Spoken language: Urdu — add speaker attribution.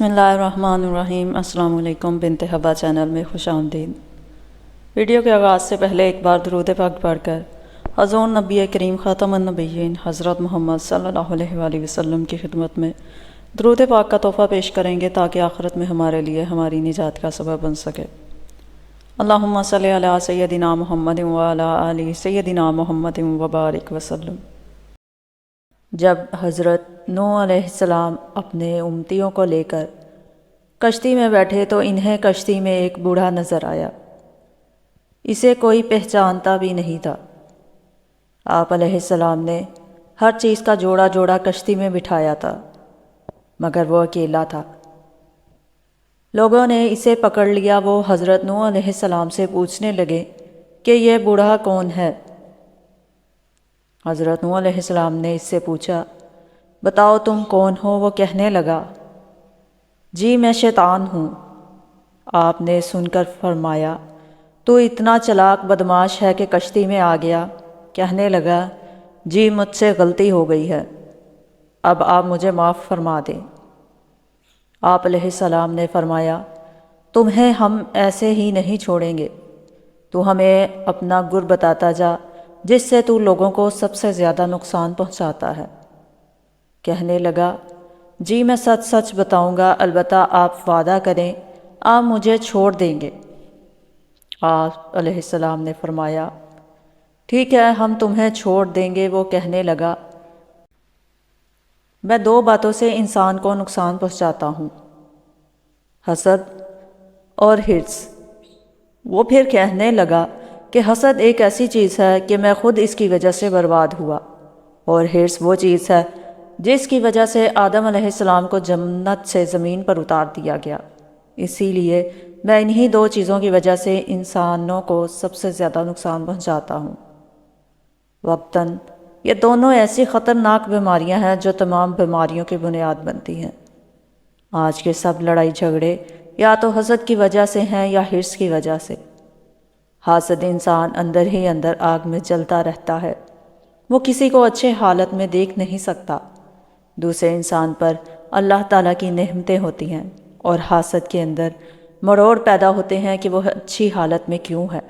Speaker 1: بسم اللہ الرحمن الرحیم۔ السلام علیکم، بنت حبا چینل میں خوش آمدید۔ ویڈیو کے آغاز سے پہلے ایک بار درود پاک پڑھ کر حضور نبی کریم خاتم النبیین حضرت محمد صلی اللہ علیہ وآلہ وسلم کی خدمت میں درود پاک کا تحفہ پیش کریں گے تاکہ آخرت میں ہمارے لیے ہماری نجات کا سبب بن سکے۔ اللہم صلی علی سیدنا محمد وعلی آل سیدنا محمد وبارک وسلم۔ جب حضرت نوح علیہ السلام اپنے امتیوں کو لے کر کشتی میں بیٹھے تو انہیں کشتی میں ایک بوڑھا نظر آیا۔ اسے کوئی پہچانتا بھی نہیں تھا۔ آپ علیہ السلام نے ہر چیز کا جوڑا جوڑا کشتی میں بٹھایا تھا، مگر وہ اکیلا تھا۔ لوگوں نے اسے پکڑ لیا۔ وہ حضرت نوح علیہ السلام سے پوچھنے لگے کہ یہ بوڑھا کون ہے؟ حضرت نوح علیہ السلام نے اس سے پوچھا، بتاؤ تم کون ہو؟ وہ کہنے لگا، جی میں شیطان ہوں۔ آپ نے سن کر فرمایا، تو اتنا چلاک بدماش ہے کہ کشتی میں آ گیا؟ کہنے لگا، جی مجھ سے غلطی ہو گئی ہے، اب آپ مجھے معاف فرما دیں۔ آپ علیہ السلام نے فرمایا، تمہیں ہم ایسے ہی نہیں چھوڑیں گے، تو ہمیں اپنا گر بتاتا جا جس سے تو لوگوں کو سب سے زیادہ نقصان پہنچاتا ہے۔ کہنے لگا، جی میں سچ سچ بتاؤں گا، البتہ آپ وعدہ کریں آپ مجھے چھوڑ دیں گے۔ آپ علیہ السلام نے فرمایا، ٹھیک ہے ہم تمہیں چھوڑ دیں گے۔ وہ کہنے لگا، میں دو باتوں سے انسان کو نقصان پہنچاتا ہوں، حسد اور حرص۔ وہ پھر کہنے لگا کہ حسد ایک ایسی چیز ہے کہ میں خود اس کی وجہ سے برباد ہوا، اور حرص وہ چیز ہے جس کی وجہ سے آدم علیہ السلام کو جنت سے زمین پر اتار دیا گیا۔ اسی لیے میں انہی دو چیزوں کی وجہ سے انسانوں کو سب سے زیادہ نقصان پہنچاتا ہوں۔ وقتاً یہ دونوں ایسی خطرناک بیماریاں ہیں جو تمام بیماریوں کی بنیاد بنتی ہیں۔ آج کے سب لڑائی جھگڑے یا تو حسد کی وجہ سے ہیں یا حرص کی وجہ سے۔ حاسد انسان اندر ہی اندر آگ میں جلتا رہتا ہے، وہ کسی کو اچھے حالت میں دیکھ نہیں سکتا۔ دوسرے انسان پر اللہ تعالیٰ کی نعمتیں ہوتی ہیں اور حاسد کے اندر مروڑ پیدا ہوتے ہیں کہ وہ اچھی حالت میں کیوں ہے۔